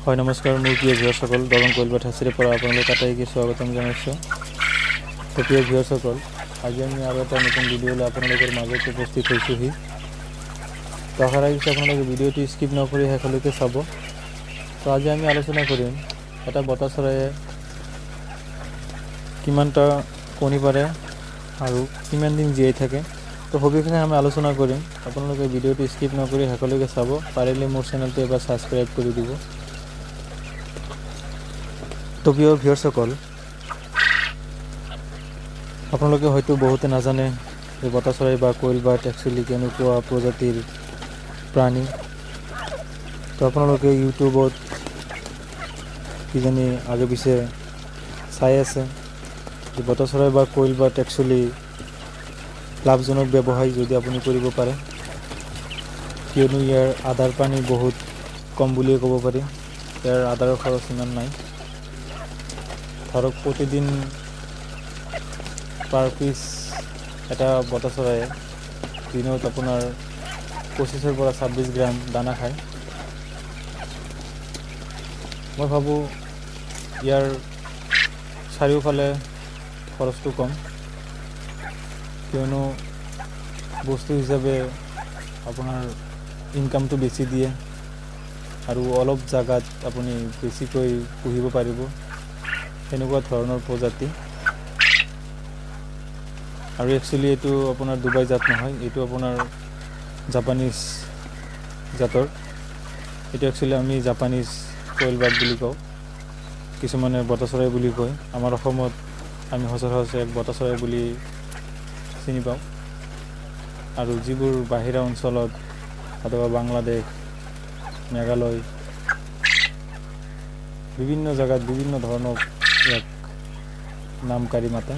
হয় নমস্কাৰ, মোৰ প্ৰিয় ভিউৱাৰসকল, দৰং কোইল hatchery পৰা আপোনালোক আটাইকে স্বাগতম জনাইছোঁ। তো প্ৰিয় ভিউৱাৰসকল, আজি আমি আৰু এটা নতুন ভিডিঅ' লৈ আপোনালোকৰ মাজত উপস্থিত হৈছোঁহি। তো আশা ৰাখিছোঁ আপোনালোকে ভিডিঅ'টি স্কিপ নকৰি শেষলৈকে চাব। তো আজি আমি আলোচনা কৰিম এটা বটাচৰায়ে কিমানটা কণী পাৰে আৰু কিমান দিন জীয়াই থাকে। তো সবিশেষে আমি আলোচনা কৰিম। আপোনালোকে ভিডিঅ'টি স্কিপ নকৰি শেষলৈকে চাব। পাৰিলে মোৰ চেনেলটো এবাৰ ছাবস্ক্ৰাইব কৰি দিব। তো প্ৰিয় ভিউৱাৰসকল, আপোনালোকে হয়তো বহুতে নাজানে যে বটাচৰাই বা কোইল বাৰ্ড একচুৱেলি কেনেকুৱা প্ৰজাতিৰ প্ৰাণী। তো আপোনালোকে ইউটিউবত কিজানি আগে পিছে চাই আছে যে বটাচৰাই বা কোইল বাৰ্ড একচুৱেলি লাভজনক ব্যৱসায় যদি আপুনি কৰিব পাৰে, কিয়নো ইয়াৰ আধাৰ পানী বহুত কম বুলিয়ে ক'ব পাৰি। ইয়াৰ আধাৰৰ খৰচ ইমান নাই। ধৰক প্ৰতিদিন পাৰ পিছ এটা বটাচৰায়ে দিনত আপোনাৰ 25 পৰা 26 গ্ৰাম দানা খায়। মই ভাবোঁ ইয়াৰ চাৰিওফালে খৰচটো কম, কিয়নো বস্তু হিচাপে আপোনাৰ ইনকামটো বেছি দিয়ে আৰু অলপ জাগাত আপুনি বেছিকৈ পুহিব পাৰিব। এনেকুৱা ধৰণৰ প্ৰজাতি। আৰু একচুৱেলি এইটো আপোনাৰ ডুবাই জাত নহয়, এইটো আপোনাৰ জাপানিজ জাতৰ। এইটো একচুৱেলি আমি জাপানিজ কোইল বাৰ্ড বুলি কওঁ, কিছুমানে বটাচৰাই বুলি কয়। আমাৰ অসমত আমি সচৰাচৰ এক বটাচৰাই বুলি চিনি পাওঁ। আৰু যিবোৰ বাহিৰা অঞ্চলত অথবা বাংলাদেশ, মেঘালয়, বিভিন্ন জেগাত বিভিন্ন ধৰণৰ ইয়াক নামকাৰি মাতে।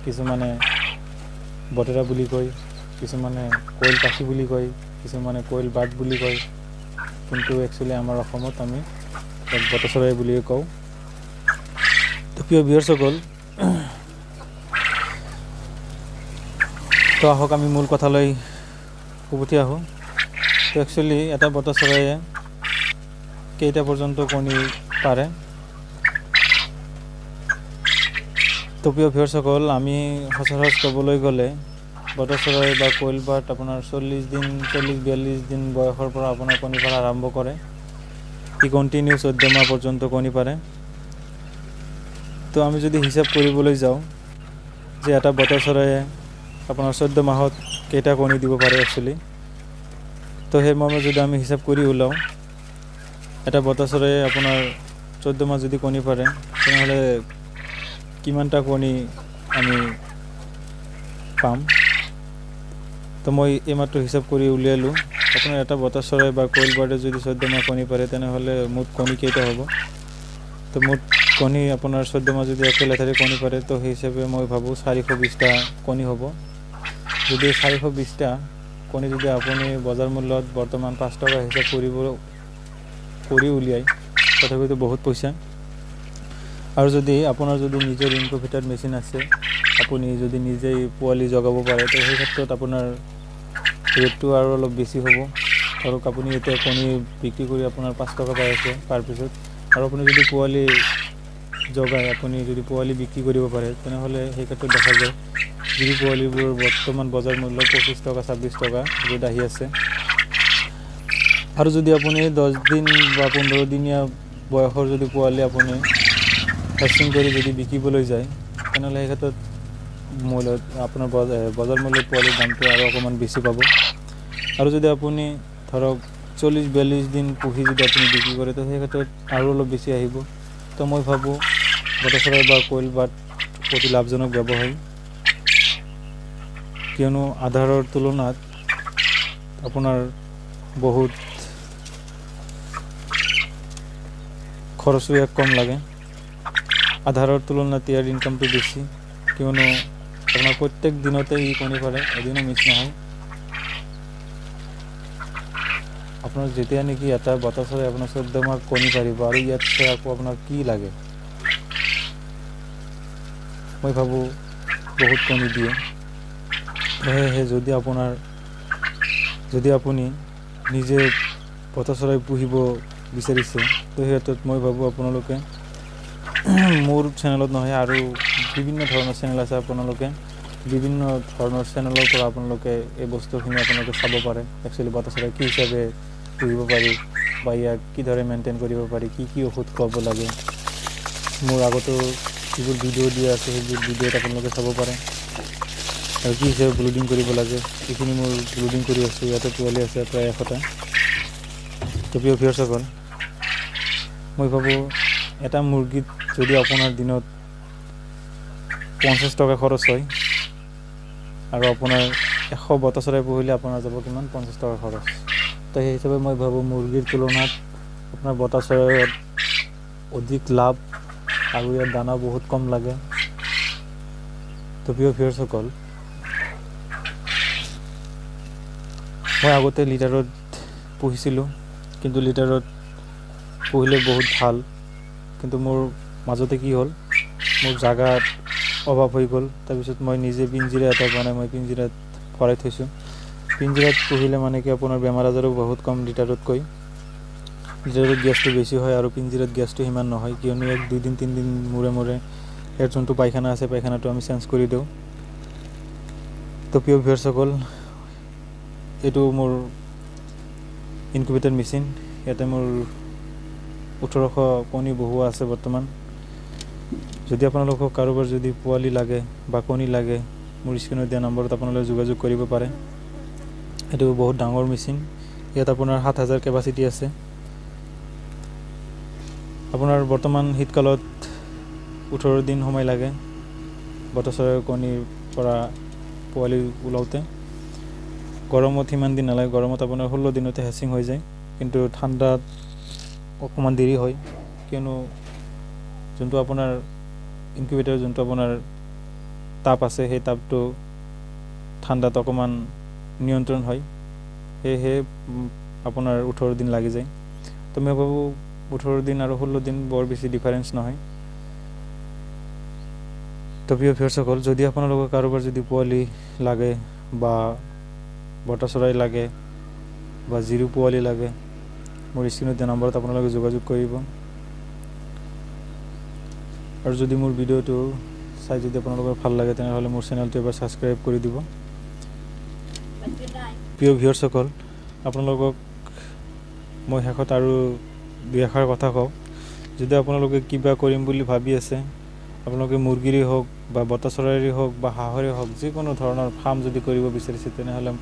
কিছুমানে বটেৰা বুলি কয়, কিছুমানে কোইল পাখি বুলি কয়, কিছুমানে কোইল বাৰ্ড বুলি কয়। কিন্তু একচুৱেলি আমাৰ অসমত আমি এক বটাচৰাই বুলিয়ে কওঁ। তো প্ৰিয় ভিউৱাৰসকল, তো আহক আমি মূল কথালৈ উভতি আহোঁ। তো একচুৱেলি এটা বটাচৰায়ে কেইটা পৰ্যন্ত কণী পাৰে। তো প্ৰিয় ভিউৱাৰসকল, আমি সচৰাচৰ ক'বলৈ গ'লে বটাচৰাই বা কোইল বাৰ্ড আপোনাৰ 40-42 দিন বয়সৰ পৰা আপোনাৰ কণী পৰা আৰম্ভ কৰে। ই কণ্টিনিউ 14 মাহ পৰ্যন্ত কণী পাৰে। তো আমি যদি হিচাপ কৰিবলৈ যাওঁ যে এটা বটাচৰায়ে আপোনাৰ 14 মাহত কেইটা কণী দিব পাৰে একচুৱেলি, তো সেই মৰ্মে যদি আমি হিচাপ কৰি ওলাওঁ, এটা বটাচৰায়ে আপোনাৰ 14 মাহ যদি কণী পাৰে, তেনেহ'লে কিমানটা কণী আমি পাম। তো মই এইমাত্ৰ হিচাপ কৰি উলিয়ালোঁ। আপোনাৰ এটা বটাচৰাই বা কোইল বাৰ্ডে যদি 14 মাহ কণী পাৰে, তেনেহ'লে মুঠ কণী কেইটা হ'ব। তো মুঠ কণী আপোনাৰ 14 মাহ যদি একেলেঠাৰি কণী পাৰে, তো সেই হিচাপে মই ভাবোঁ 420টা কণী হ'ব। যদি 420টা কণী যদি আপুনি বজাৰ মূল্যত বৰ্তমান 5 টকা হিচাপ কৰি উলিয়াই, তথাপিতো বহুত পইচা। আৰু যদি আপোনাৰ যদি নিজৰ ইনকুবেটৰ মেচিন আছে, আপুনি যদি নিজেই পোৱালি জগাব পাৰে, তো সেই ক্ষেত্ৰত আপোনাৰ ৰেটটো আৰু অলপ বেছি হ'ব। ধৰক আপুনি এতিয়া কণী বিক্ৰী কৰি আপোনাৰ 5 টকা পাই আছে পাৰ পিছত, আৰু আপুনি যদি পোৱালি জগাই আপুনি যদি পোৱালি বিক্ৰী কৰিব পাৰে, তেনেহ'লে সেই ক্ষেত্ৰত দেখা যায় যদি পোৱালিবোৰ বৰ্তমান বজাৰ মূল্য 25 টকা 26 টকা ৰেট আহি আছে। আৰু যদি আপুনি 10 দিন বা 15 দিনীয়া বয়সৰ যদি পোৱালি আপুনি হেচিং কৰি যদি বিকিবলৈ যায়, তেনেহ'লে সেই ক্ষেত্ৰত মূল্যত আপোনাৰ বজাৰ মূল্যত পোৱালিৰ দামটো আৰু অকণমান বেছি পাব। আৰু যদি আপুনি ধৰক 40-42 দিন পুহি যদি আপুনি বিক্ৰী কৰে, তো সেই ক্ষেত্ৰত আৰু অলপ বেছি আহিব। তো মই ভাবোঁ বটাচৰাই বা কোইল বাৰ্ড অতি লাভজনক ব্যৱসায়, কিয়নো আধাৰৰ তুলনাত আপোনাৰ বহুত খৰচো এক কম লাগে। আধাৰৰ তুলনাত ইয়াৰ ইনকামটো বেছি, কিয়নো আপোনাৰ প্ৰত্যেক দিনতে ই কণী পাৰে, এদিনো মিছ নহয়। আপোনাৰ যেতিয়া নেকি এটা বটাচৰাই আপোনাৰ 14 মাহ কণী পাৰিব, আৰু ইয়াতছে আকৌ আপোনাৰ কি লাগে। মই ভাবোঁ বহুত কণী দিয়ে। সেয়েহে যদি আপুনি নিজে বটাচৰাই পুহিব বিচাৰিছে। তো সেই ক্ষেত্ৰত মই ভাবোঁ আপোনালোকে মোৰ চেনেলত নহয় আৰু বিভিন্ন ধৰণৰ চেনেল আছে, আপোনালোকে বিভিন্ন ধৰণৰ চেনেলৰ পৰা আপোনালোকে এই বস্তুখিনি আপোনালোকে চাব পাৰে। একচুৱেলি বতাচৰাই কি হিচাপে পুহিব পাৰি বা ইয়াক কিদৰে মেইনটেইন কৰিব পাৰি, কি ঔষধ খুৱাব লাগে। মোৰ আগতো যিবোৰ ভিডিঅ' দিয়া আছে সেইবোৰ ভিডিঅ'ত আপোনালোকে চাব পাৰে। আৰু কি হিচাপে ব্লুডিং কৰিব লাগে, এইখিনি মোৰ ব্লুডিং কৰি আছোঁ। ইয়াতে পোৱালি আছে প্ৰায় 100টা। তো প্ৰিয় ভিউৱাৰ্ছসকল, মই ভাবোঁ এটা মুৰ্গীত যদি আপোনাৰ দিনত 50 টকা খৰচ হয় আৰু আপোনাৰ 100 বতাচৰাই পুহিলে আপোনাৰ যাব কিমান 50 টকা খৰচ। তো সেই হিচাপে মই ভাবোঁ মুৰ্গীৰ তুলনাত আপোনাৰ বতাচৰাইত অধিক লাভ আৰু ইয়াৰ দানা বহুত কম লাগে। তো প্ৰিয় ভিউৱাৰ্ছসকল, মই আগতে লিটাৰত পুহিছিলোঁ, কিন্তু লিটাৰত পুহিলে বহুত ভাল। কিন্তু মোৰ মাজতে কি হ'ল, মোৰ জাগাত অভাৱ হৈ গ'ল। তাৰপিছত মই নিজে পিঞ্জিৰা এটা বনাই মই পিঞ্জিৰাত ভৰাই থৈছোঁ। পিঞ্জিৰাত পুহিলে মানে কি আপোনাৰ বেমাৰ আজাৰো বহুত কম লিটাৰতকৈ। লিটাৰত গেছটো বেছি হয় আৰু পিঞ্জিৰাত গেছটো সিমান নহয়, কিয়নো 1-2 দিন 3 দিন মূৰে মূৰে ইয়াৰ যোনটো পায়খানা আছে পায়খানাটো আমি চেঞ্জ কৰি দিওঁ। তো প্ৰিয় ভিউৱাৰ্ছসকল, এইটো মোৰ ইনকিউবেটৰ মেচিন। ইয়াতে মোৰ 1800 কণী বহোৱা আছে বৰ্তমান। যদি আপোনালোকক কাৰোবাৰ যদি পোৱালি লাগে বা কণী লাগে, মোৰ স্ক্ৰীণত দিয়া নম্বৰত আপোনালোকে যোগাযোগ কৰিব পাৰে। এইটো বহুত ডাঙৰ মেচিন। ইয়াত আপোনাৰ 7000 কেপাচিটি আছে। আপোনাৰ বৰ্তমান শীতকালত 18 দিন সময় লাগে বতাচৰাইৰ কণীৰ পৰা পোৱালি ওলাওঁতে। গৰমত সিমান দিন নালাগে, গৰমত আপোনাৰ 16 দিনতে হেচিং হৈ যায়। কিন্তু ঠাণ্ডাত অকণমান দেৰি হয়, কিয়নো যোনটো আপোনাৰ ইনকিউবেটৰ যোনটো আপোনাৰ তাপ আছে সেই তাপটো ঠাণ্ডাত অকণমান নিয়ন্ত্ৰণ হয়, সেয়েহে আপোনাৰ 18 দিন লাগি যায়। তো মই ভাবোঁ 18 দিন আৰু 16 দিন বৰ বেছি ডিফাৰেঞ্চ নহয়। তো প্ৰিয় ভিউৱাৰ্ছসকল, যদি আপোনালোকৰ কাৰোবাৰ যদি পোৱালি লাগে বা বতাচৰাই লাগে বা জিৰো পোৱালি লাগে, মোৰ স্ক্ৰীণত দিয়া নম্বৰত আপোনালোকে যোগাযোগ কৰিব। আৰু যদি মোৰ ভিডিঅ'টো চাই যদি আপোনালোকৰ ভাল লাগে তেনেহ'লে মোৰ চেনেলটো এবাৰ ছাবস্ক্ৰাইব কৰি দিব। প্ৰিয় ভিউৱাৰ্ছসকল, আপোনালোকক মই শেষত আৰু 2 এষাৰ কথা কওঁ। যদি আপোনালোকে কিবা কৰিম বুলি ভাবি আছে, আপোনালোকে মুৰ্গীৰে হওক বা বতাচৰাইৰে হওক বা হাঁহৰে হওক, যিকোনো ধৰণৰ ফাৰ্ম যদি কৰিব বিচাৰিছে তেনেহ'লে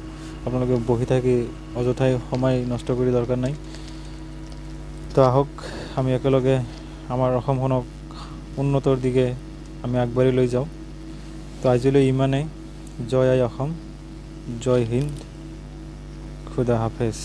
আপোনালোকে বহি থাকি অযথাই সময় নষ্ট কৰি দৰকাৰ নাই। তো আহক আমি একেলগে আমাৰ অসমখনক উন্নতৰ দিশে আমি আগবাঢ়ি লৈ যাওঁ। তো আজিলৈ ইমানেই। জয় আই অসম, জয় হিন্দ, খুদা হাফেজ।